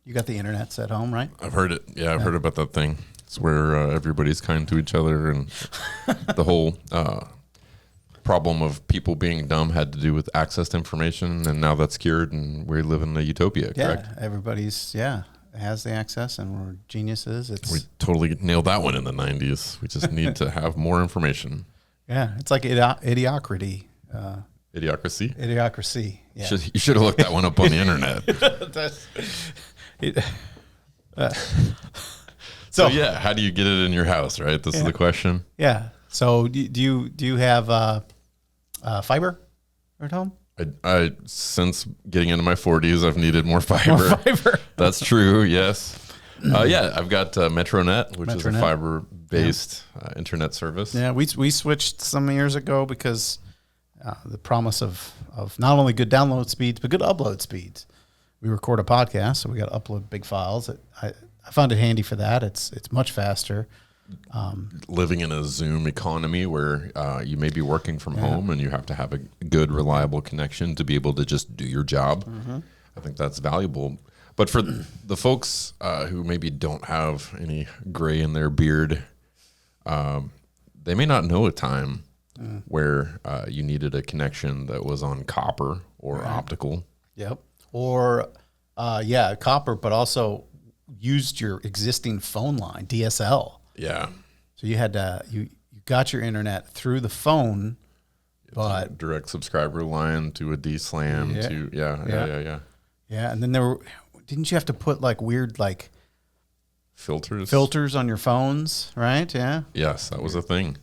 You got the internets at home, right? I've heard it. Yeah, I've heard about that thing. It's where everybody's kind to each other, and the whole problem of people being dumb had to do with access to information, and now that's cured, and we live in a utopia, correct? Yeah, everybody's, has the access, and we're geniuses. We totally nailed that one in the 90s. We just need to have more information. Yeah, it's like idiocracy. Idiocracy? Idiocracy, yeah. You should have looked that one up on the internet. So yeah, how do you get it in your house, right? This is the question. Yeah. So do you have fiber at home? I since getting into my 40s, I've needed more fiber. That's true. Yes. I've got MetroNet, which is a fiber-based internet service. Yeah, we switched some years ago because the promise of not only good download speeds but good upload speeds. We record a podcast, so we got to upload big files. I found it handy for that. It's much faster. Living in a Zoom economy where you may be working from home and you have to have a good, reliable connection to be able to just do your job. Mm-hmm. I think that's valuable. But for the folks who maybe don't have any gray in their beard, they may not know a time where you needed a connection that was on copper or optical. Yep. Or, copper, but also used your existing phone line, DSL. Yeah. So you had to, you got your internet through the phone, but direct subscriber line to a DSLAM Yeah, and then didn't you have to put like weird like filters on your phones, right? Yeah. Yes, that was a thing.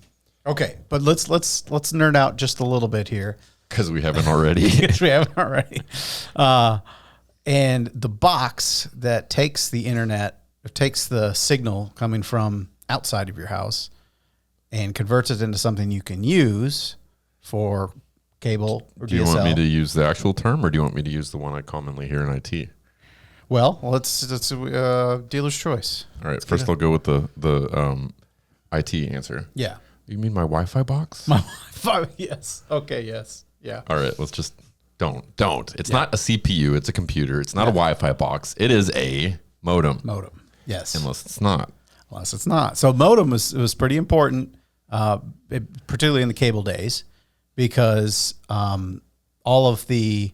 Okay, but let's nerd out just a little bit here because we haven't already. And the box that takes the internet, takes the signal coming from outside of your house and converts it into something you can use for cable or DSL. Do you want me to use the actual term, or do you want me to use the one I commonly hear in IT? Well, let's dealer's choice. All right, first I'll go with the IT answer. Yeah. You mean my Wi-Fi box? My Wi-Fi, yes. Okay, yes. Yeah. All right, let's just don't. It's not a CPU, it's a computer. It's not a Wi-Fi box. It is a modem. Modem, yes. Unless it's not. So modem was pretty important, particularly in the cable days, because all of the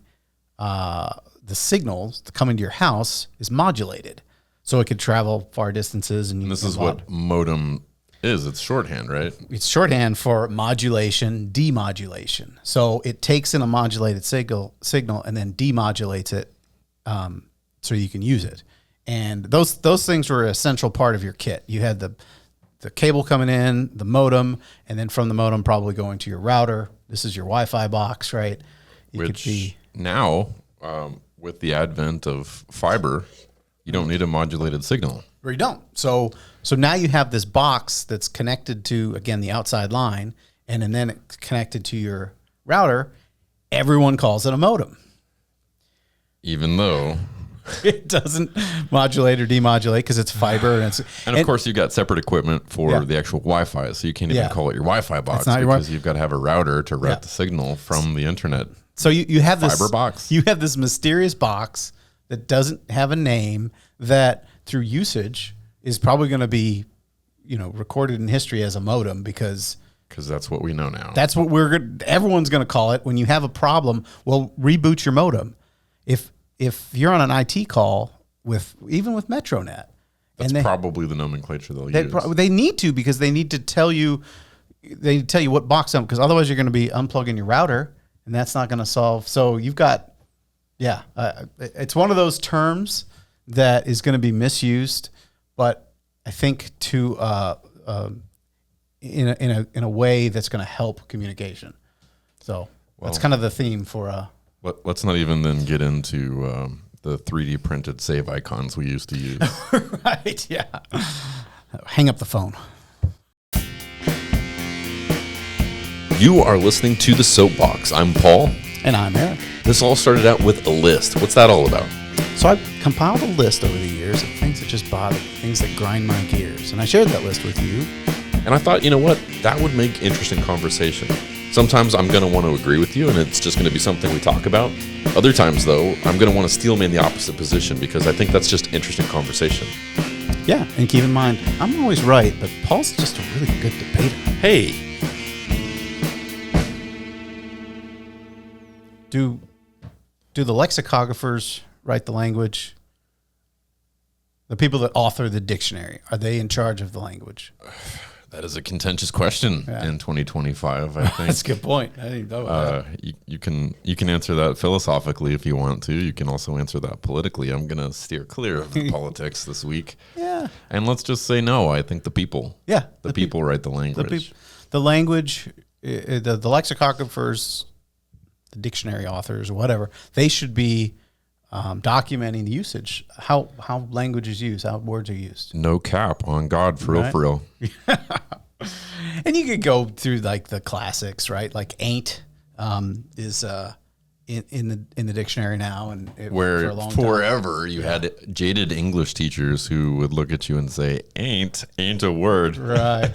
signals coming to your house is modulated, so it could travel far distances. And this is what modem is. It's shorthand, right? It's shorthand for modulation, demodulation. So it takes in a modulated signal and then demodulates it, so you can use it. And those things were an essential part of your kit. You had the cable coming in, the modem, and then from the modem probably going to your router. This is your Wi-Fi box, right? Now, with the advent of fiber, you don't need a modulated signal. Or you don't. So now you have this box that's connected to, again, the outside line, and then it's connected to your router. Everyone calls it a modem. Even though it doesn't modulate or demodulate because it's fiber. And of course, you've got separate equipment for the actual Wi-Fi, so you can't even call it your Wi-Fi box because you've got to have a router to route the signal from the internet. So you have this fiber box. You have this mysterious box that doesn't have a name that, through usage, is probably going to be, recorded in history as a modem because that's what we know now. That's what everyone's going to call it when you have a problem. Well, reboot your modem. If you're on an IT call even with MetroNet, that's probably the nomenclature they'll use. They need to, because they need to tell you what box because otherwise you're going to be unplugging your router, and that's not going to solve. So you've got, it's one of those terms that is going to be misused, but I think in a way that's going to help communication. So that's kind of the theme for. Let's not even then get into the 3D printed save icons we used to use. Right, yeah. Hang up the phone. You are listening to The Soapbox. I'm Paul. And I'm Eric. This all started out with a list. What's that all about? So I've compiled a list over the years of things that just bother me, things that grind my gears. And I shared that list with you. And I thought, you know what? That would make interesting conversation. Sometimes I'm going to want to agree with you, and it's just going to be something we talk about. Other times, though, I'm going to want to steel man the opposite position because I think that's just interesting conversation. Yeah, and keep in mind, I'm always right, but Paul's just a really good debater. Hey, Do the lexicographers write the language? The people that author the dictionary, are they in charge of the language? that is a contentious question in 2025, I think. That's a good point. I didn't know about that. You can answer that philosophically if you want to. You can also answer that politically. I'm going to steer clear of the politics this week. Yeah. And let's just say no. I think the people. Yeah. The people write the language. The language, the lexicographers, the dictionary authors or whatever, they should be documenting the usage, how language is used, how words are used. No cap on God, for real, for real. And you could go through like the classics, right? Like ain't is in the dictionary now, and where for a long forever you had jaded English teachers who would look at you and say, "Ain't a word." Right.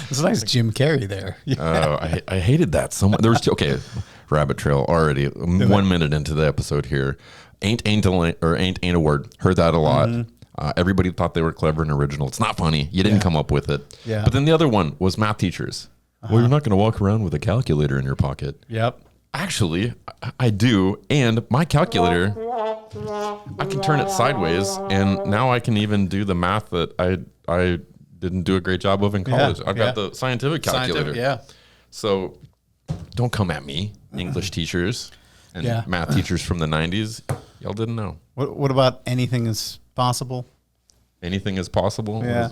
It's a nice Jim Carrey there. I hated that so much. There was rabbit trail already. 1 minute into the episode here. Ain't a word. Heard that a lot. Mm-hmm. Everybody thought they were clever and original. It's not funny. You didn't come up with it. Yeah. But then the other one was math teachers. Well, you're not going to walk around with a calculator in your pocket. Yep. Actually, I do. And my calculator, I can turn it sideways. And now I can even do the math that I didn't do a great job of in college. I've got the scientific calculator. So don't come at me, English teachers and math teachers from the 90s. Y'all didn't know. What about anything is possible? Anything is possible? Yeah.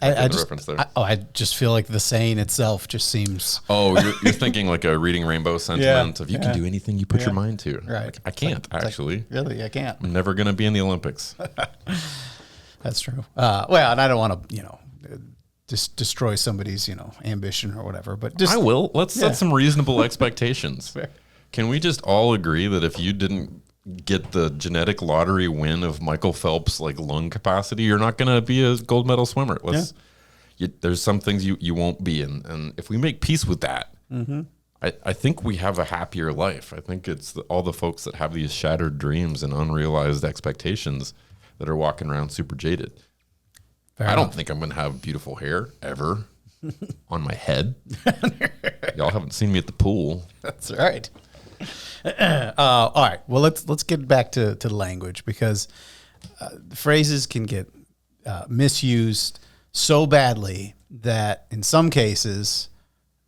I just feel like the saying itself just seems. Oh, you're thinking like a Reading Rainbow sentiment of you can do anything you put your mind to. Right. Like, I can't, actually. Really, I can't. I'm never going to be in the Olympics. That's true. Well, and I don't want to, just destroy somebody's, ambition or whatever. But just I will. Let's set some reasonable expectations. Can we just all agree that if you didn't get the genetic lottery win of Michael Phelps' like lung capacity, you're not going to be a gold medal swimmer? There's some things you won't be, and if we make peace with that, I think we have a happier life. I think it's all the folks that have these shattered dreams and unrealized expectations that are walking around super jaded. I don't think I'm going to have beautiful hair ever on my head. Y'all haven't seen me at the pool. That's right. All right. Well, let's get back to the language, because phrases can get misused so badly that in some cases,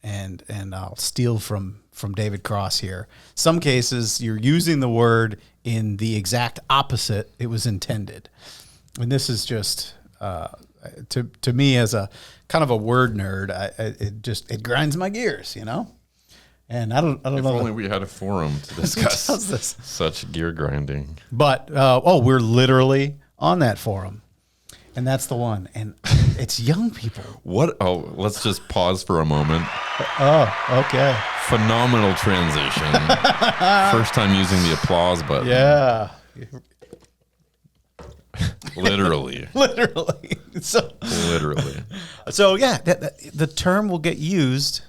and I'll steal from David Cross here, some cases you're using the word in the exact opposite it was intended. And this is just to me as a kind of a word nerd, it grinds my gears, And I don't know. If only we had a forum to discuss this. Such gear grinding. But we're literally on that forum, and that's the one. And it's young people. What? Oh, let's just pause for a moment. Oh, okay. Phenomenal transition. First time using the applause button. Yeah. Literally. Literally. Literally. So yeah, the term will get used,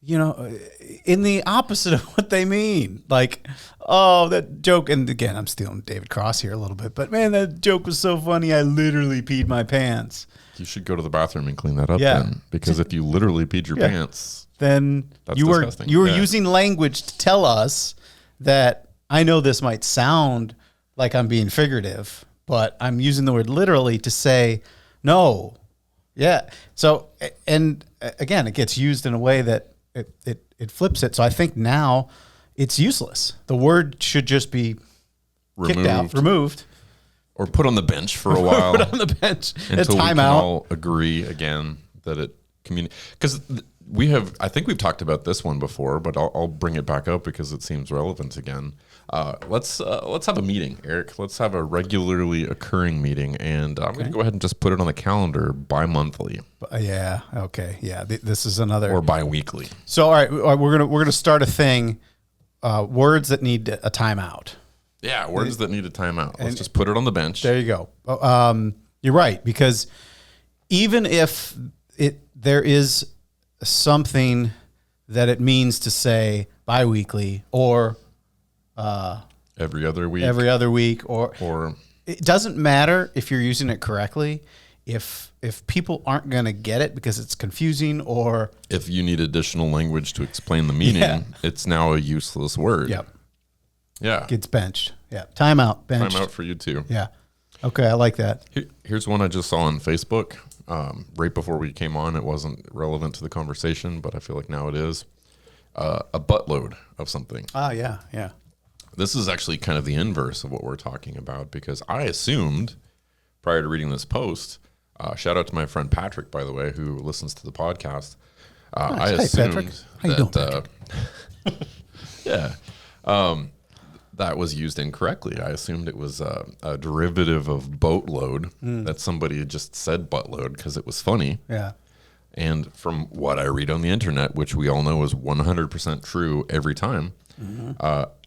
in the opposite of what they mean. Like, oh, that joke. And again, I'm stealing David Cross here a little bit, but man, that joke was so funny. I literally peed my pants. You should go to the bathroom and clean that up then. Because if you literally peed your pants, then that's you disgusting. were using language to tell us that I know this might sound like I'm being figurative, but I'm using the word literally to say no. Yeah. So, and again, it gets used in a way that it flips it. So I think now it's useless. The word should just be removed. Or put on the bench for a while. Put on the bench. Until we can all agree again that it because I think we've talked about this one before, but I'll bring it back up because it seems relevant again. Let's have a meeting, Eric. Let's have a regularly occurring meeting, and I'm going to go ahead and just put it on the calendar bi-monthly. Yeah. Okay. Yeah. This is another or bi-weekly. So all right, we're gonna start a thing. Words that need a timeout. Yeah, words that need a timeout. Let's just put it on the bench. There you go. You're right, because even if there is something that it means to say biweekly or every other week, or it doesn't matter if you're using it correctly. If people aren't going to get it because it's confusing, or if you need additional language to explain the meaning, it's now a useless word. Yep. Yeah. Gets benched. Yeah. Time out. Benched. Time out for you too. Yeah. Okay. I like that. Here's one I just saw on Facebook right before we came on. It wasn't relevant to the conversation, but I feel like now it is. A buttload of something. Yeah. Yeah. This is actually kind of the inverse of what we're talking about, because I assumed prior to reading this post, shout out to my friend Patrick, by the way, who listens to the podcast. I assumed Patrick. How you doing, Patrick? That was used incorrectly. I assumed it was a derivative of boatload, that somebody had just said buttload because it was funny. Yeah. And from what I read on the internet, which we all know is 100% true every time,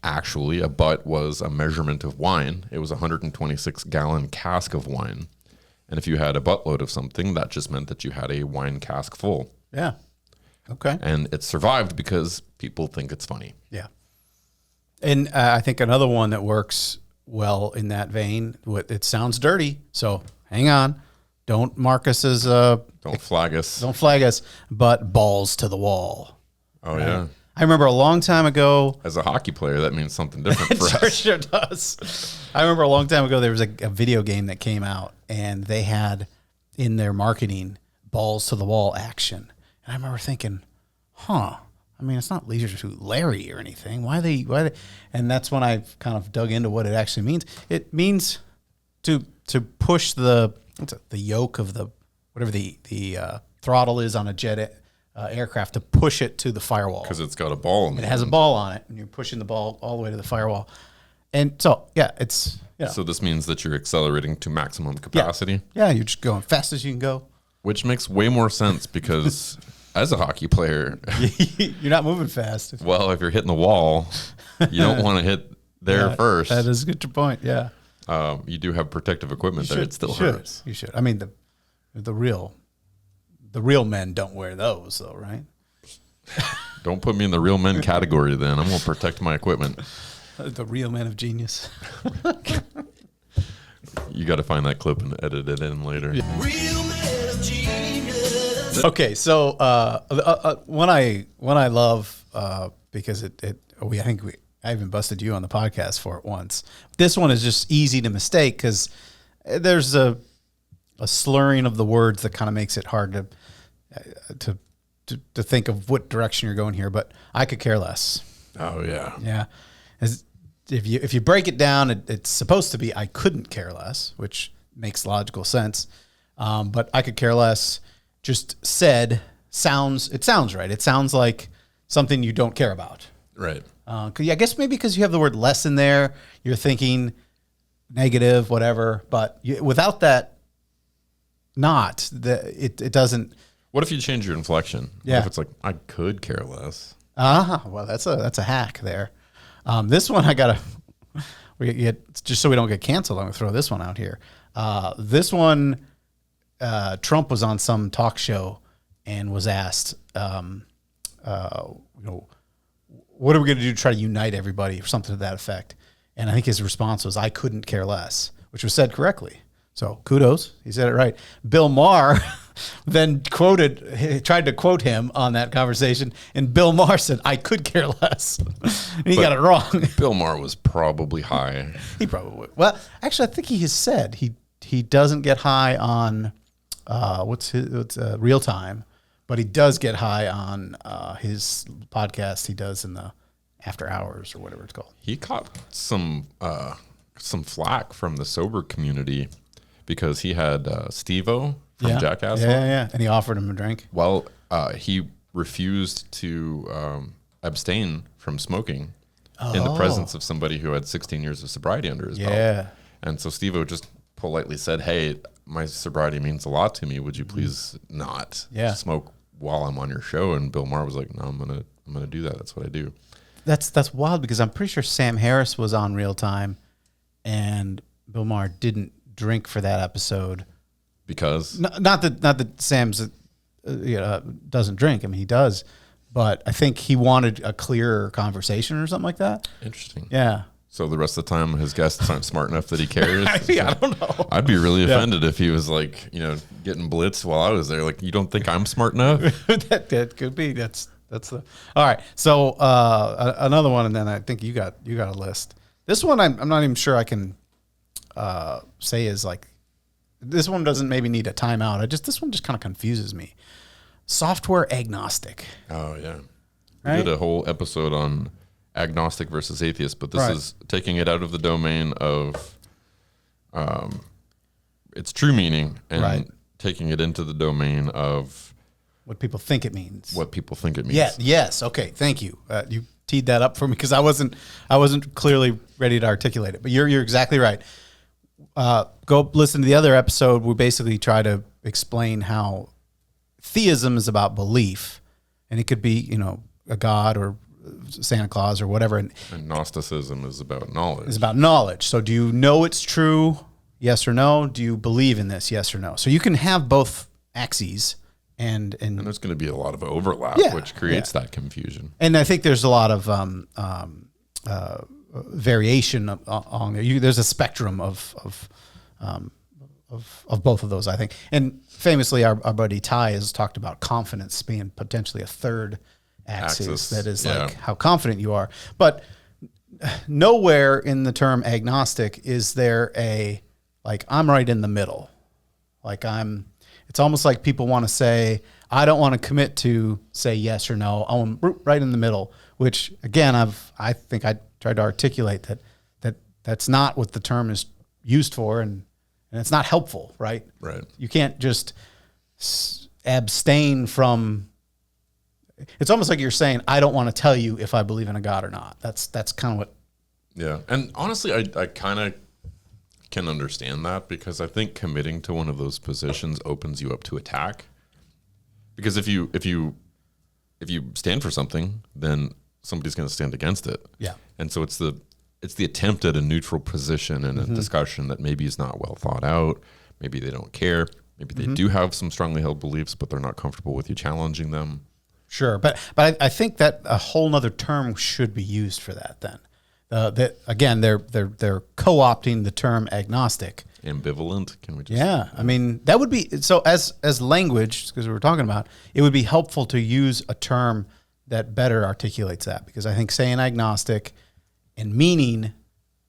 actually a butt was a measurement of wine. It was a 126-gallon cask of wine. And if you had a buttload of something, that just meant that you had a wine cask full. Yeah. Okay. And it survived because people think it's funny. Yeah. And I think another one that works well in that vein, it sounds dirty, so hang on. Don't mark us as... Don't flag us. Don't flag us, but balls to the wall. Oh, right? Yeah. I remember a long time ago... As a hockey player, that means something different for us. Sure does. I remember a long time ago, there was a video game that came out, and they had in their marketing balls to the wall action. And I remember thinking, I mean, it's not Leisure Suit Larry or anything. Why they? And that's when I kind of dug into what it actually means. It means to push the yoke of the whatever the throttle is on a jet aircraft, to push it to the firewall, because it's got a ball in it. It has a ball on it, and you're pushing the ball all the way to the firewall. And so it's So this means that you're accelerating to maximum capacity. Yeah, you're just going fast as you can go, which makes way more sense because. As a hockey player, you're not moving fast. Well, if you're hitting the wall, you don't want to hit there first. That is a good point. Yeah. You do have protective equipment there. It still hurts. You should. I mean, the real men don't wear those, though, right? Don't put me in the real men category. Then I'm going to protect my equipment. The real men of genius. You got to find that clip and edit it in later. Yeah. Real men of genius. Okay, so one I love because I even busted you on the podcast for it once. This one is just easy to mistake because there's a slurring of the words that kind of makes it hard to think of what direction you're going here. But I could care less. Oh yeah, yeah. If you break it down, it's supposed to be I couldn't care less, which makes logical sense. But I could care less. Just said sounds right. It sounds like something you don't care about. Right. I guess maybe because you have the word less in there, you're thinking negative, whatever. But without that, it doesn't. What if you change your inflection? Yeah. What if it's like I could care less? Well, that's a hack there. This one just so we don't get canceled, I'm gonna throw this one out here. This one. Trump was on some talk show and was asked, what are we going to do to try to unite everybody or something to that effect? And I think his response was, I couldn't care less, which was said correctly. So kudos. He said it right. Bill Maher then tried to quote him on that conversation. And Bill Maher said, I could care less. And he got it wrong. Bill Maher was probably high. He probably, well, actually, I think he has said he doesn't get high on, what's real time, but he does get high on his podcast he does in the after hours or whatever it's called. He caught some flack from the sober community because he had Steve-O from Jackass. Yeah, and he offered him a drink. Well, he refused to abstain from smoking in the presence of somebody who had 16 years of sobriety under his belt. Yeah, and so Steve-O just politely said, "Hey, my sobriety means a lot to me. Would you please not smoke while I'm on your show?" And Bill Maher was like, "No, I'm gonna do that. That's what I do." That's wild because I'm pretty sure Sam Harris was on Real Time, and Bill Maher didn't drink for that episode because not that Sam's doesn't drink. I mean, he does, but I think he wanted a clearer conversation or something like that. Interesting. Yeah. So the rest of the time, his guests aren't smart enough that he cares. I don't know. I'd be really offended if he was like, getting blitzed while I was there. Like, you don't think I'm smart enough? that could be. That's the. All right. So another one, and then I think you got a list. This one I'm not even sure I can say is like. This one doesn't maybe need a timeout. This one just kind of confuses me. Software agnostic. Oh yeah, Right? we did a whole episode on agnostic versus atheist, but this Right. is taking it out of the domain of its true meaning and Right. taking it into the domain of What people think it means. what people think it means. Yeah. Yes. Okay. Thank you. You teed that up for me because I wasn't clearly ready to articulate it. But you're exactly right. Go listen to the other episode. We basically try to explain how theism is about belief, and it could be a god or Santa Claus or whatever, and And Gnosticism is about knowledge. it's about knowledge. So do you know it's true? Yes or no? Do you believe in this? Yes or no? So you can have both axes, and There's going to be a lot of overlap, Yeah, which creates that confusion. I think there's a lot of variation on there. There's a spectrum of both of those, I think. And famously, our buddy Ty has talked about confidence being potentially a third axis that is like how confident you are. But nowhere in the term agnostic is there I'm right in the middle. It's almost like people want to say, I don't want to commit to say yes or no. I'm right in the middle, which again, I think I tried to articulate that's not what the term is used for, and it's not helpful, right? Right. You can't just abstain from. It's almost like you're saying, I don't want to tell you if I believe in a God or not. That's kind of what. Yeah. And honestly, I kind of can understand that because I think committing to one of those positions opens you up to attack. Because if you stand for something, then somebody's going to stand against it. Yeah. And so it's the attempt at a neutral position in a discussion that maybe is not well thought out. Maybe they don't care. Maybe they do have some strongly held beliefs, but they're not comfortable with you challenging them. Sure, but I think that a whole nother term should be used for that. Then, that again, they're co-opting the term agnostic. Ambivalent? Can we just? Yeah, I mean that would be so as language, because we were talking about, it would be helpful to use a term that better articulates that, because I think saying agnostic and meaning,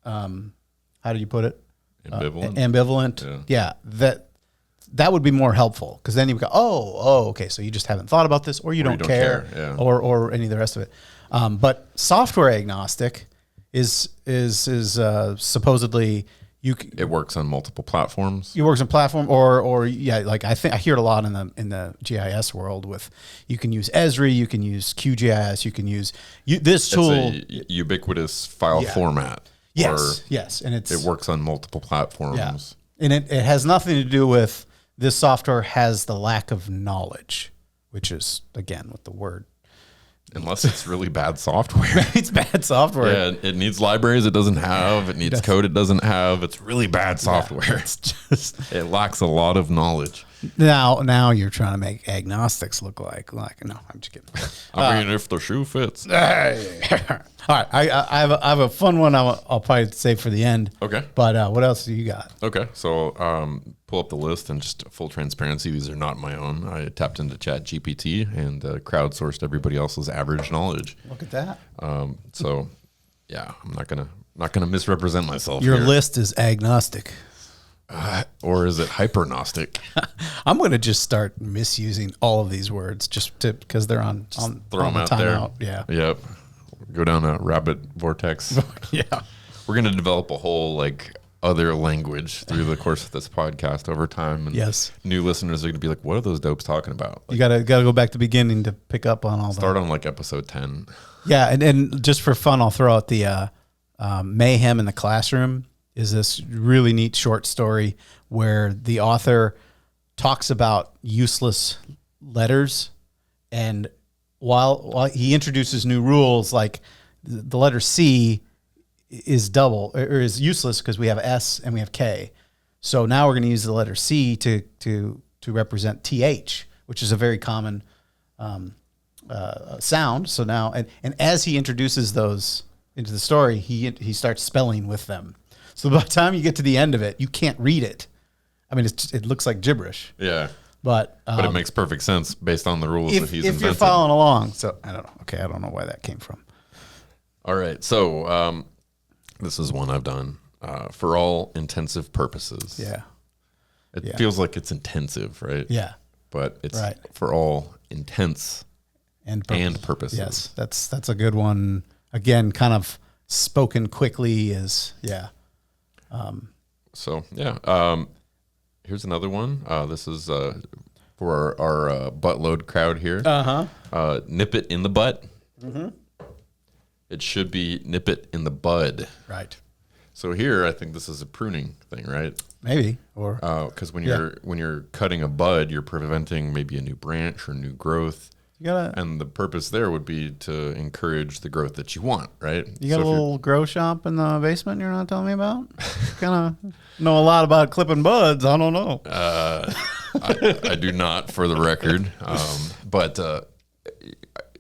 how do you put it? Ambivalent. Ambivalent. Yeah, that would be more helpful, because then you go, okay, so you just haven't thought about this, or you don't care, yeah. or any of the rest of it. But software agnostic is supposedly It works on multiple platforms. it works on platform or like I hear it a lot in the GIS world with, you can use Esri, you can use QGIS, you can use this tool. It's a ubiquitous file format. Yes, and It works on multiple platforms. And it has nothing to do with this software has the lack of knowledge, which is again what the word. Unless it's really bad software. It's bad software. Yeah, it needs libraries it doesn't have. It needs code it doesn't have. It's really bad software. It's just It lacks a lot of knowledge. now you're trying to make agnostics look like no, I'm just kidding. I mean, if the shoe fits. All right, I have a fun one. I'll probably save for the end. Okay. But what else do you got? Okay, so pull up the list, and just full transparency, these are not my own. I tapped into ChatGPT and crowdsourced everybody else's average knowledge. Look at that. So, yeah, I'm not gonna misrepresent myself. Your here. list is agnostic. Or is it hypergnostic? I'm going to just start misusing all of these words just because they're on Throw on them the out there. timeout. Yeah. Yep. Go down a rabbit vortex. Yeah. We're gonna develop a whole other language through the course of this podcast over time. And Yes. new listeners are gonna be like, "What are those dopes talking about?" You gotta go back to the beginning to pick up on all that. Start on episode 10. Yeah, and just for fun, I'll throw out the Mayhem in the Classroom is this really neat short story where the author talks about useless letters, and while he introduces new rules, like the letter C is double or is useless because we have S and we have K. So now we're going to use the letter C to represent TH, which is a very common sound. So now, and as he introduces those into the story, he starts spelling with them. So by the time you get to the end of it, you can't read it. I mean, it looks like gibberish. Yeah. But it makes perfect sense based on the rules that he's invented. If you're following along. So I don't know. Okay, I don't know where that came from. All right. So this is one I've done for all intensive purposes. Yeah. It feels like it's intensive, right? Yeah. But it's for all intents and purposes. Yes, that's a good one. Again, kind of spoken quickly is, yeah. Here's another one. This is for our buttload crowd here. Nip it in the butt. Mm-hmm. It should be nip it in the bud. Right. So here, I think this is a pruning thing, right? Maybe, or because when you're cutting a bud, you're preventing maybe a new branch or new growth. And the purpose there would be to encourage the growth that you want, right? You got a little grow shop in the basement you're not telling me about? Kind of know a lot about clipping buds. I don't know. I do not, for the record. But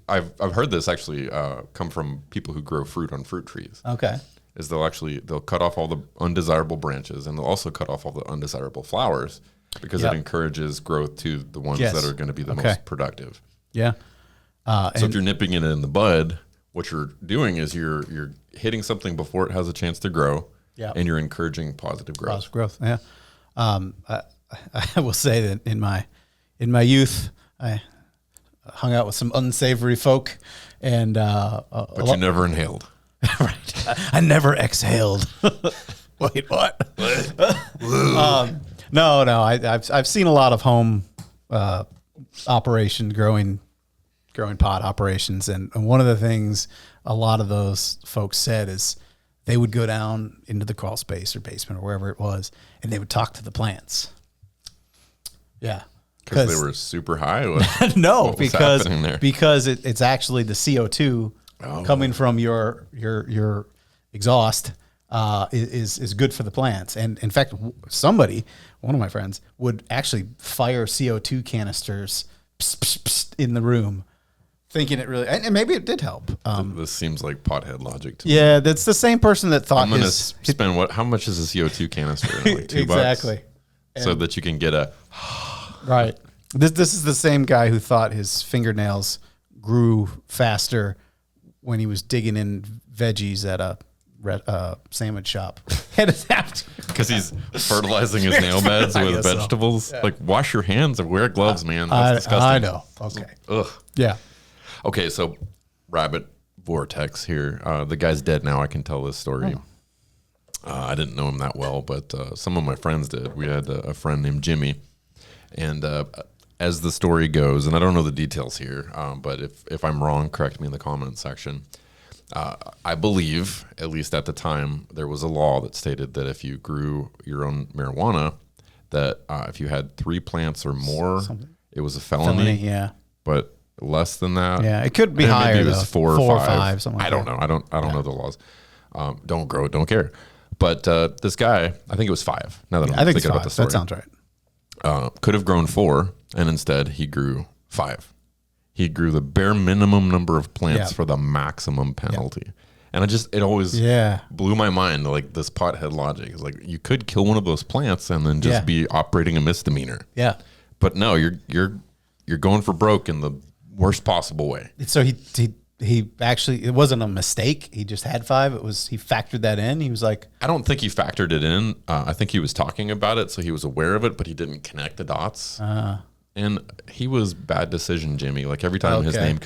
I've heard this actually come from people who grow fruit on fruit trees. Okay. Is they'll cut off all the undesirable branches, and they'll also cut off all the undesirable flowers because it encourages growth to the ones that are going to be the most productive. Yeah. So if you're nipping it in the bud, what you're doing is you're hitting something before it has a chance to grow, and you're encouraging positive growth. Positive growth. Yeah. I will say that in my youth, I hung out with some unsavory folk, and but you never inhaled. Right. I never exhaled. Wait, what? No. I've seen a lot of home operation growing pot operations, and one of the things a lot of those folks said is they would go down into the crawl space or basement or wherever it was, and they would talk to the plants. Yeah. Because they were super high? No, because it's actually the CO2 coming from your exhaust is good for the plants. And in fact, one of my friends, would actually fire CO2 canisters in the room, thinking it really, and maybe it did help. This seems like pothead logic to me. Yeah, that's the same person that thought I'm going to spend how much is a CO2 canister? Like $2? Exactly. So that you can get a... Right. This is the same guy who thought his fingernails grew faster when he was digging in veggies at a sandwich shop. Because he's fertilizing his nail beds with vegetables. So. Yeah. Like, wash your hands and wear gloves, man. That's disgusting. I know. Okay. Ugh. Yeah. Okay, so rabbit vortex here. The guy's dead now. I can tell this story. I didn't know him that well, but some of my friends did. We had a friend named Jimmy. And as the story goes, and I don't know the details here, but if I'm wrong, correct me in the comments section. I believe, at least at the time, there was a law that stated that if you grew your own marijuana, that if you had 3 plants or more, it was a felony. Yeah. But less than that, it could be higher. Maybe it was 4 or 5. Something like I don't know. I don't know the laws. Don't grow it. Don't care. But this guy, I think it was 5. Now that I'm thinking about the story, that sounds right. Could have grown 4, and instead he grew 5. He grew the bare minimum number of plants for the maximum penalty. Yeah. And it always blew my mind, like this pothead logic. It's like you could kill one of those plants and then just be operating a misdemeanor. Yeah. But no, you're going for broke in the worst possible way. So he actually, it wasn't a mistake. He just had 5. He factored that in. He was like, I don't think he factored it in. I think he was talking about it, so he was aware of it, but he didn't connect the dots. And he was bad decision, Jimmy. Like every time his name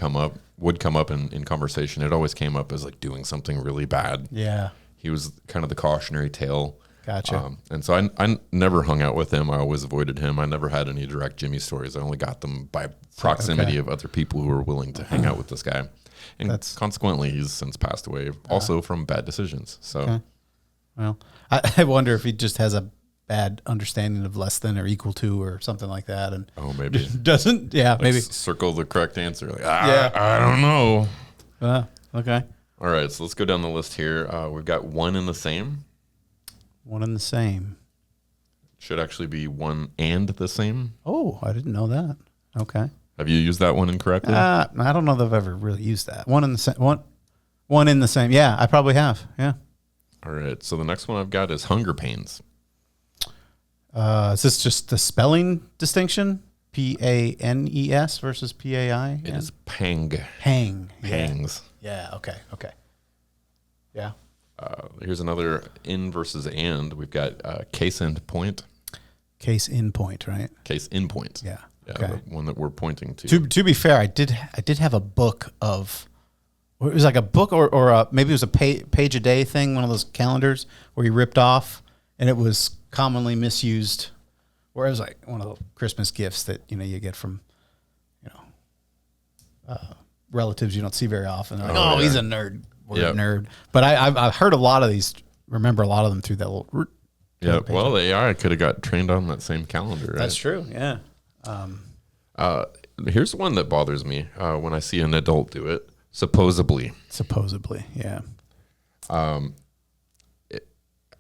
would come up in conversation, it always came up as like doing something really bad. Yeah. He was kind of the cautionary tale. Gotcha. And so I never hung out with him. I always avoided him. I never had any direct Jimmy stories. I only got them by proximity of other people who were willing to hang out with this guy. And consequently, he's since passed away also from bad decisions. So, well, I wonder if he just has a bad understanding of less than or equal to or something like that. And maybe doesn't. Yeah, like maybe circle the correct answer. Like, I don't know. Okay. All right, so let's go down the list here. We've got one and the same. One and the same. Should actually be one and the same. Oh, I didn't know that. Okay. Have you used that one incorrectly? I don't know that I've ever really used that. One in the same. One in the same. Yeah, I probably have. Yeah. All right. So the next one I've got is hunger pains. Is this just the spelling distinction? Panes versus pai? It is pang. Hang. Pangs. Yeah. Okay. Okay. Yeah. Here's another in versus and. We've got case end point. Case in point, right? Case in point. Yeah. Yeah, Okay. the one that we're pointing to. To be fair, I did have a book of, it was like a book or maybe it was a page a day thing, one of those calendars where you ripped off, and it was commonly misused. Where it was like one of the Christmas gifts that you get from relatives you don't see very often. They're like, Oh, yeah. he's a nerd. We're Yep. a nerd. But I've heard a lot of these. Remember a lot of them through that little. Yeah. page. Well, the AI could have got trained on that same calendar. Right? That's true. Yeah. Here's one that bothers me when I see an adult do it. Supposedly. Yeah.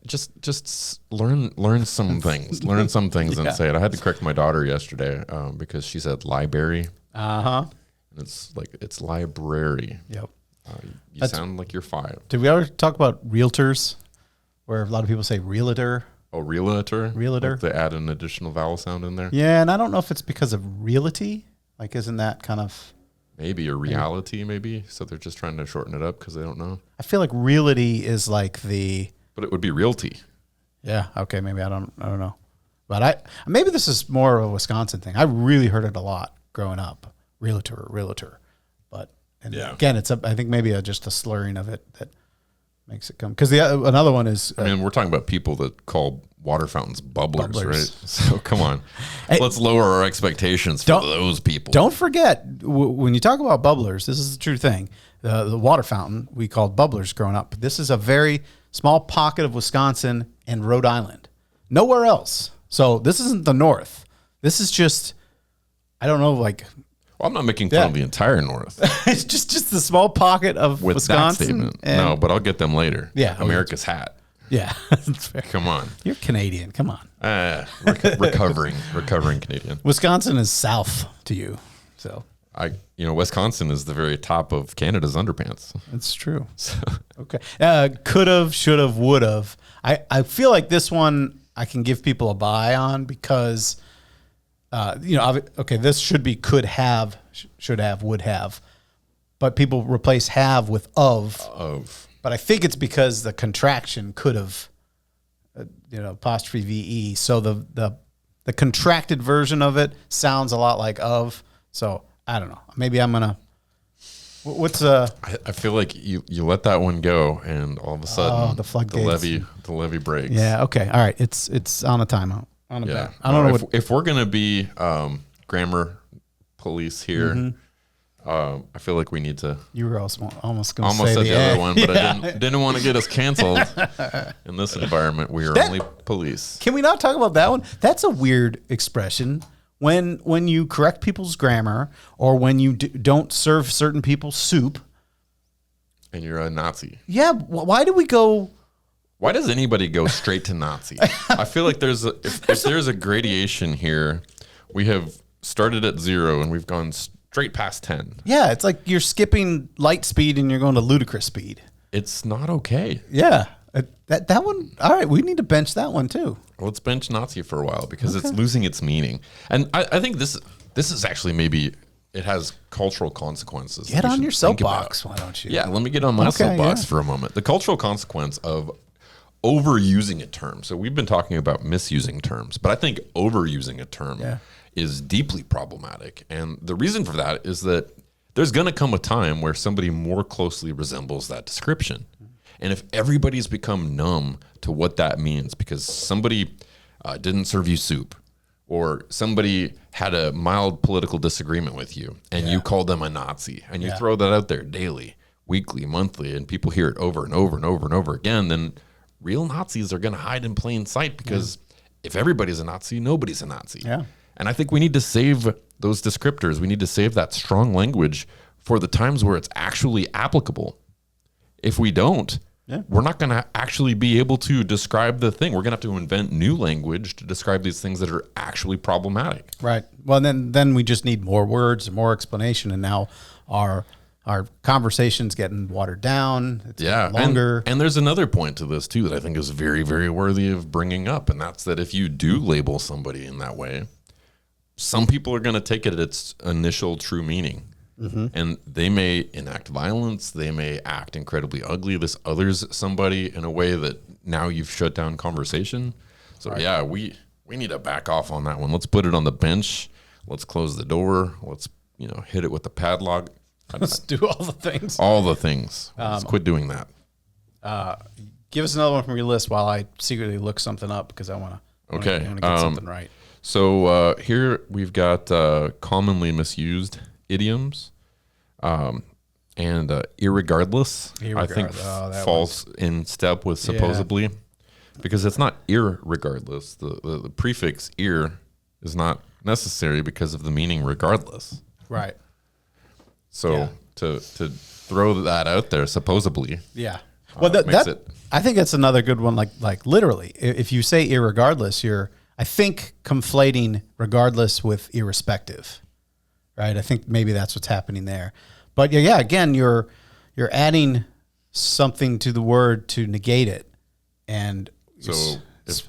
Just learn some things. Learn some things Yeah. and say it. I had to correct my daughter yesterday because she said library. Uh-huh. And it's library. Yep. You sound like you're 5. Did we ever talk about realtors, where a lot of people say realtor? Oh, realtor. Realtor. Like they add an additional vowel sound in there. Yeah, and I don't know if it's because of realty. Like, isn't that kind of? Maybe a reality. Maybe so they're just trying to shorten it up because they don't know. I feel like realty is like the. But it would be realty. Yeah. Okay. Maybe I don't know, but maybe this is more of a Wisconsin thing. I really heard it a lot growing up. Realtor, but Yeah. again, I think maybe just a slurring of it that makes it come. Because another one is. I mean, we're talking about people that call water fountains bubblers. Right? So come on, Hey, let's lower our expectations for those people. Don't forget, when you talk about bubblers, this is the true thing. The water fountain we called bubblers growing up. This is a very small pocket of Wisconsin and Rhode Island. Nowhere else. So this isn't the North. This is just, I don't know, like. Well, I'm not making fun of the entire North It's just the small pocket of with Wisconsin. that statement. No, but I'll get them later. Yeah. America's hat. Yeah. That's fair. Come on. You're Canadian. Come on. Recovering Canadian. Wisconsin is south to you. So. Wisconsin is the very top of Canada's underpants. That's true. Okay. Could have, should have, would have. I feel like this one I can give people a buy on because, this should be could have, should have, would have. But people replace have with of. But I think it's because the contraction could have, apostrophe VE. So the contracted version of it sounds a lot like of. So I don't know. Maybe I'm gonna. What's I feel like you let that one go, and all of a sudden the floodgates. the levee breaks. Yeah. Okay. All right. It's on a timeout. On a back. I don't know if we're gonna be grammar police here. I feel like we need to. You were almost going to say said the other one, but yeah. I didn't want to get us canceled. In this environment, we are only police. Can we not talk about that one? That's a weird expression. When you correct people's grammar or when you don't serve certain people soup. And you're a Nazi. Yeah. Why do we go? Why does anybody go straight to Nazi? I feel like if there's a gradation here, we have started at 0 and we've gone straight past 10. Yeah, it's like you're skipping light speed and you're going to ludicrous speed. It's not okay. Yeah. That one, all right, we need to bench that one too. Let's bench Nazi for a while because it's losing its meaning. And I think this is actually maybe it has cultural consequences. Get on your soapbox, why don't you? Yeah, let me get on my soapbox for a moment. The cultural consequence of overusing a term. So we've been talking about misusing terms, but I think overusing a term is deeply problematic. And the reason for that is that there's going to come a time where somebody more closely resembles that description. And if everybody's become numb to what that means because somebody didn't serve you soup or somebody had a mild political disagreement with you and you call them a Nazi and you throw that out there daily, weekly, monthly, and people hear it over and over and over and over again, then real Nazis are going to hide in plain sight because if everybody's a Nazi, nobody's a Nazi. Yeah. And I think we need to save those descriptors. We need to save that strong language for the times where it's actually applicable. If we don't, we're not going to actually be able to describe the thing. We're going to have to invent new language to describe these things that are actually problematic. Right. Well, then we just need more words and more explanation, and now our conversation's getting watered down. It's getting longer. And there's another point to this too that I think is very, very worthy of bringing up, and that's that if you do label somebody in that way, some people are going to take it at its initial true meaning. And they may enact violence. They may act incredibly ugly. This others somebody in a way that now you've shut down conversation. So yeah, we need to back off on that one. Let's put it on the bench. Let's close the door. Let's hit it with the padlock. Let's do all the things. All the things. Let's quit doing that. Give us another one from your list while I secretly look something up because I want to get something right. So here we've got commonly misused idioms, and irregardless, I think falls in step with supposedly, because it's not irregardless. The prefix "ir" is not necessary because of the meaning regardless. Right. So to throw that out there, supposedly, well, I think that's another good one. Like literally, if you say irregardless, you're I think conflating regardless with irrespective. Right, I think maybe that's what's happening there, but again, you're adding something to the word to negate it, and so if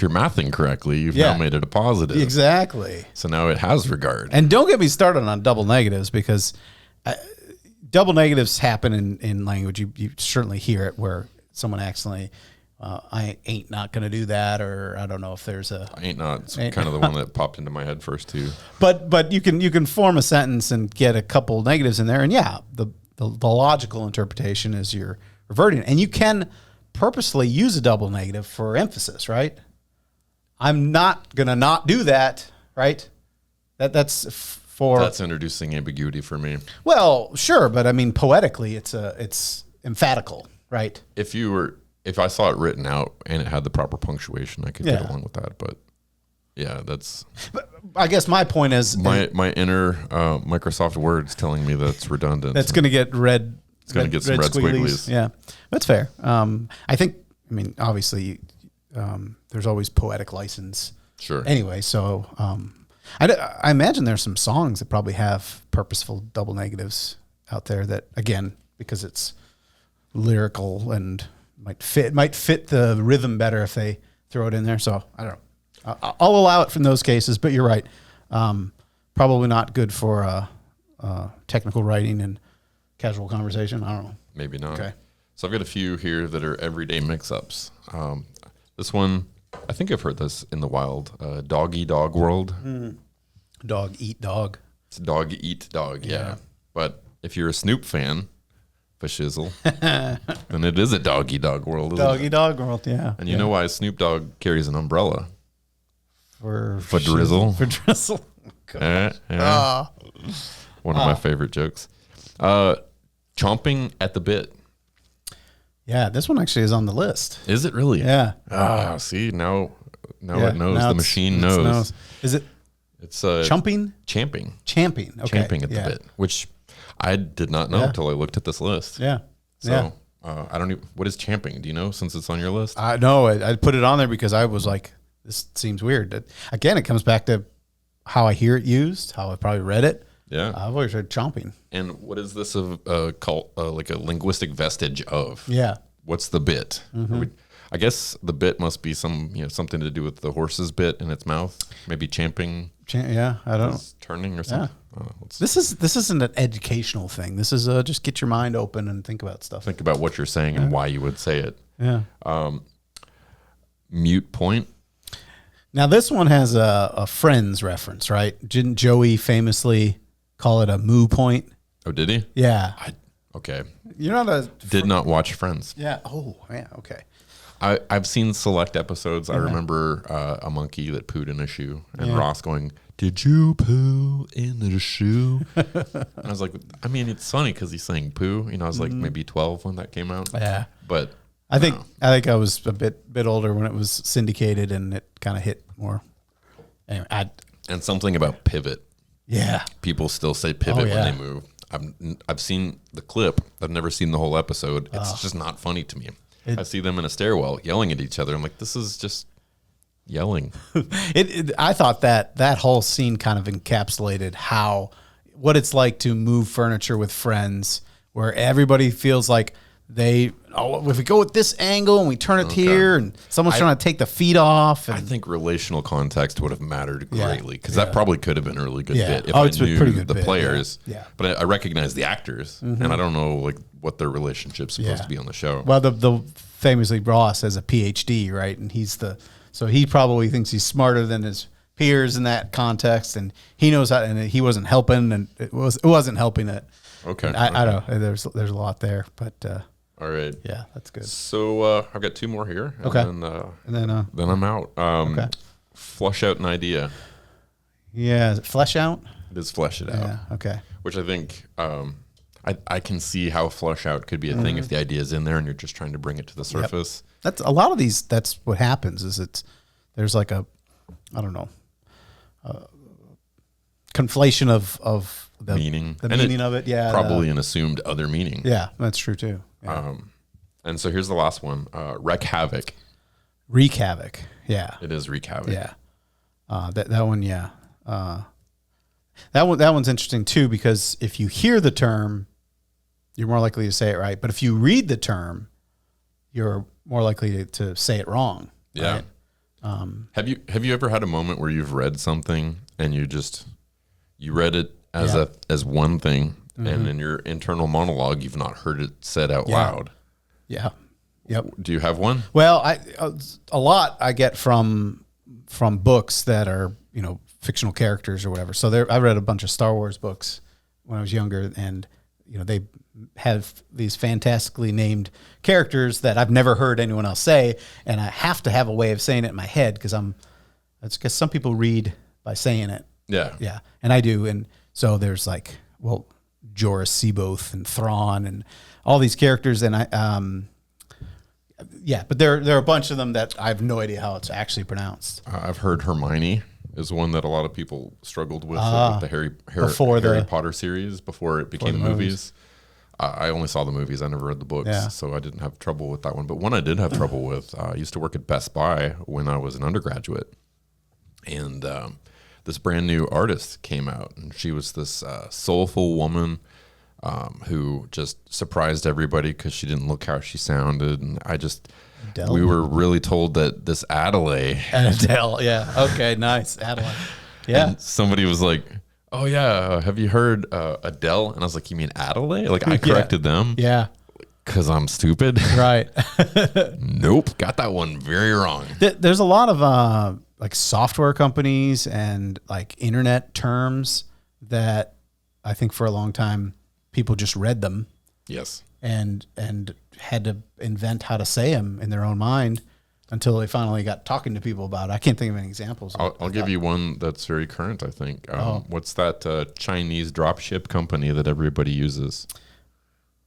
you're mathing correctly, you've now made it a positive. Exactly. So now it has regard. And don't get me started on double negatives because double negatives happen in language. You certainly hear it where someone accidentally. I ain't not going to do that, or I don't know if there's a... I ain't not. It's kind of the one that popped into my head first, too. But you can form a sentence and get a couple negatives in there, and the logical interpretation is you're reverting. And you can purposely use a double negative for emphasis, right? I'm not going to not do that, right? That's introducing ambiguity for me. Well, sure, but I mean, poetically, it's emphatical, right? If I saw it written out and it had the proper punctuation, I could get along with that. But that's. But I guess my point is my inner Microsoft Word's telling me that's redundant. That's going to get red. It's going to get some red squigglies. Yeah, that's fair. I think. I mean, obviously, there's always poetic license. Sure. Anyway, so I imagine there's some songs that probably have purposeful double negatives out there that, again, because it's lyrical and might fit the rhythm better if they throw it in there. So I don't know. I'll allow it from those cases, but you're right. Probably not good for technical writing and casual conversation. I don't know. Maybe not. Okay. So I've got a few here that are everyday mix-ups. This one, I think I've heard this in the wild. Doggy dog world. Dog eat dog. It's dog eat dog. Yeah. But if you're a Snoop fan, for shizzle, then it is a doggy dog world. Doggy dog world, yeah. And you know why Snoop Dogg carries an umbrella? For drizzle. For drizzle. One of my favorite jokes. Chomping at the bit. Yeah, this one actually is on the list. Is it really? Yeah. See, now it knows. The machine knows. Is it? It's chumping? Champing. Champing. Okay. Champing at the bit, which I did not know until I looked at this list. Yeah. So I don't even. What is champing? Do you know? Since it's on your list. I know. I put it on there because I was like, this seems weird. Again, it comes back to how I hear it used, how I probably read it. Yeah. I've always heard chomping. And what is this of like a linguistic vestige of? Yeah. What's the bit? I guess the bit must be something to do with the horse's bit in its mouth. Maybe champing. I don't know. Turning or something. This isn't an educational thing. This is just get your mind open and think about stuff. Think about what you're saying and why you would say it. Yeah. Mute point. Now this one has a Friends reference, right? Didn't Joey famously call it a moo point? Oh, did he? Yeah. Okay. You're not Did not watch Friends. Yeah. Oh, yeah. Okay. I've seen select episodes. I remember a monkey that pooed in a shoe, and Ross going, "Did you poo in the shoe?" And I was like, I mean, it's funny because he's saying poo. I was like maybe 12 when that came out. Yeah. But I think I was a bit older when it was syndicated, and it kind of hit more. Anyway, and something about pivot. Yeah. People still say pivot when they move. I've seen the clip. I've never seen the whole episode. It's just not funny to me. I see them in a stairwell yelling at each other. I'm like, this is just yelling. I thought that whole scene kind of encapsulated what it's like to move furniture with friends, where everybody feels like if we go with this angle and we turn it here, and someone's trying to take the feet off. And I think relational context would have mattered greatly, because that probably could have been a really good bit if it's I a knew pretty good the bit, players. Yeah. But I recognize the actors, and I don't know like what their relationship's supposed to be on the show. Well, the famously Ross has a PhD, right? And so he probably thinks he's smarter than his peers in that context, and he knows how, and he wasn't helping, and it wasn't helping it. Okay. I don't know. There's a lot there, but all right. yeah, that's good. So I've got 2 more here. And Okay. then I'm out. Okay. Flush out an idea. Yeah, is it flesh out? It is flesh it out. Yeah. Okay. Which I think I can see how flush out could be a thing if the idea is in there and you're just trying to bring it to the surface. That's a lot of these. That's what happens. There's like I don't know, conflation of the meaning, the meaning of it. Yeah, probably an assumed other meaning. Yeah, that's true too. Yeah. And so here's the last one: wreak havoc. Wreak havoc. Yeah, it is wreak havoc. Yeah, that one. Yeah, that one's interesting too, because if you hear the term, you're more likely to say it right. But if you read the term, you're more likely to say it wrong. Yeah. Right? Have you ever had a moment where you've read something and you read it as one thing, and in your internal monologue you've not heard it said out loud? Yeah. Yep. Do you have one? Well, a lot I get from books that are, fictional characters or whatever. So I read a bunch of Star Wars books when I was younger, and they have these fantastically named characters that I've never heard anyone else say, and I have to have a way of saying it in my head, because some people read by saying it. Yeah. Yeah. And I do. And so there's Jorah Seaboth and Thrawn and all these characters, and but there are a bunch of them that I have no idea how it's actually pronounced. I've heard Hermione is one that a lot of people struggled with the Harry Potter series before it became movies. I only saw the movies. I never read the books, so I didn't have trouble with that one. But one I did have trouble with, I used to work at Best Buy when I was an undergraduate. And this brand new artist came out, and she was this soulful woman who just surprised everybody because she didn't look how she sounded. And we were really told that this Adelaide. Adele, yeah. Okay, nice. Adelaide. Yeah. And somebody was like, oh yeah, have you heard Adele? And I was like, you mean Adelaide? Like, I corrected them. Yeah. Because I'm stupid. Right. Nope. Got that one very wrong. There's a lot of software companies and internet terms that I think for a long time people just read them. Yes. And had to invent how to say them in their own mind until they finally got talking to people about it. I can't think of any examples. I'll give you one that's very current, I think. What's that Chinese dropship company that everybody uses?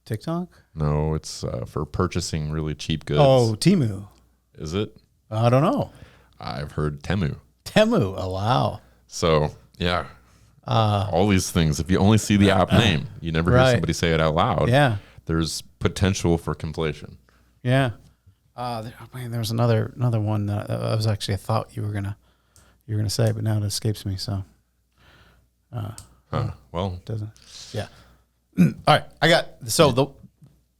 TikTok? No, it's for purchasing really cheap goods. Oh, Temu. Is it? I don't know. I've heard Temu. Temu. Oh, wow. So, yeah. All these things, if you only see the app name, you never hear somebody say it out loud. Yeah. There's potential for conflation. Yeah. There was another one that I thought you were gonna say, but now it escapes me. So, well, it doesn't. Yeah. All right. I got the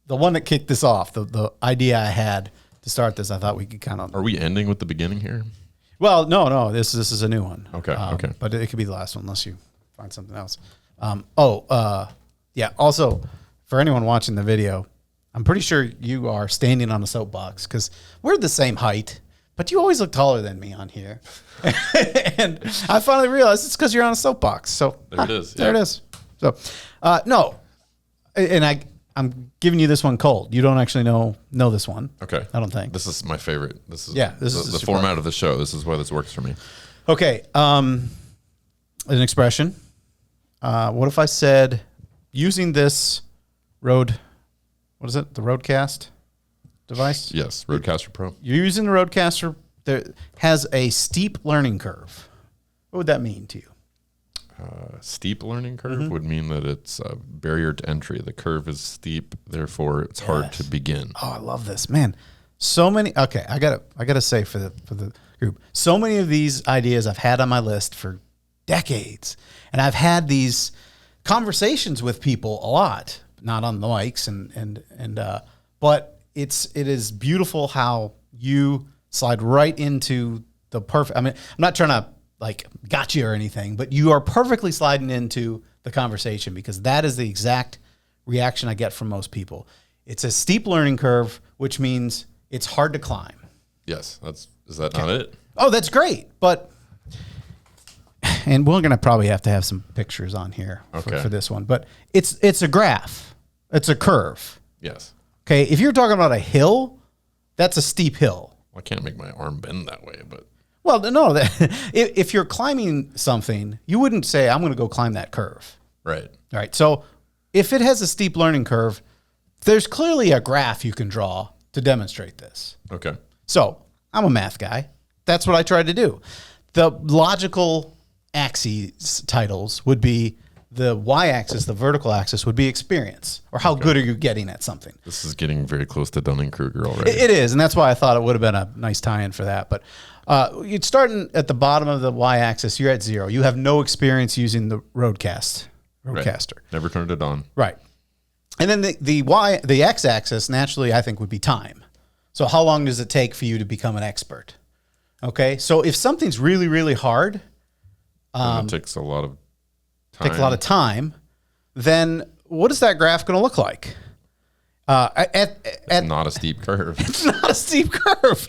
one that kicked this off. The idea I had to start this, I thought we could kind of. Are we ending with the beginning here? Well, no. This is a new one. Okay. Okay. But it could be the last one unless you find something else. Yeah. Also, for anyone watching the video, I'm pretty sure you are standing on a soapbox, because we're the same height, but you always look taller than me on here. And I finally realized it's because you're on a soapbox. So there it is. There it is. So, no. And I'm giving you this one cold. You don't actually know this one. Okay. I don't think. This is my favorite. This is the format of the show. This is why this works for me. Okay. An expression. What if I said, using this what is it? The Rodecaster device? Yes, Rodecaster Pro. You're using the Rodecaster that has a steep learning curve. What would that mean to you? steep learning curve would mean that it's a barrier to entry. The curve is steep, therefore it's hard to begin. Oh, I love this, man. So many. Okay, I gotta say for the group, so many of these ideas I've had on my list for decades, and I've had these conversations with people a lot, not on the mics, but it is beautiful how you slide right into the perfect. I mean, I'm not trying to like got you or anything, but you are perfectly sliding into the conversation because that is the exact reaction I get from most people. It's a steep learning curve, which means it's hard to climb. Yes, is that not it? Oh, that's great. But, and we're going to probably have to have some pictures on here for this one, but it's a graph. It's a curve. Yes. Okay. If you're talking about a hill, that's a steep hill. I can't make my arm bend that way, but. Well, no, if you're climbing something, you wouldn't say, I'm going to go climb that curve. Right. All right. So if it has a steep learning curve, there's clearly a graph you can draw to demonstrate this. Okay. So I'm a math guy. That's what I tried to do. The logical axes titles would be the y-axis, the vertical axis would be experience, or how good are you getting at something. This is getting very close to Dunning-Kruger already. It is, and that's why I thought it would have been a nice tie-in for that. But you're starting at the bottom of the y-axis. You're at 0. You have no experience using the roadcaster. Right. Never turned it on. Right. And then the x-axis naturally, I think, would be time. So how long does it take for you to become an expert? Okay. So if something's really, really hard, it takes a lot of time. Then what is that graph going to look like? It's not a steep curve. It's not a steep curve.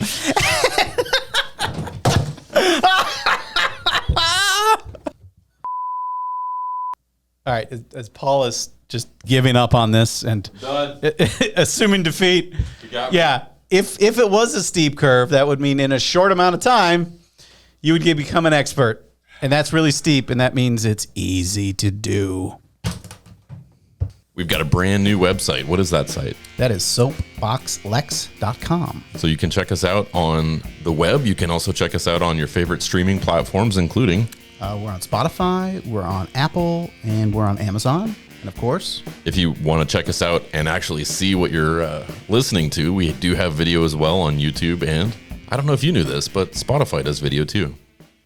All right, as Paul is just giving up on this and assuming defeat. Yeah, if it was a steep curve, that would mean in a short amount of time, you would become an expert. And that's really steep, and that means it's easy to do. We've got a brand new website. What is that site? That is SoapBoxLex.com. So you can check us out on the web. You can also check us out on your favorite streaming platforms, including... we're on Spotify, we're on Apple, and we're on Amazon. And of course... If you want to check us out and actually see what you're listening to, we do have video as well on YouTube. And I don't know if you knew this, but Spotify does video too.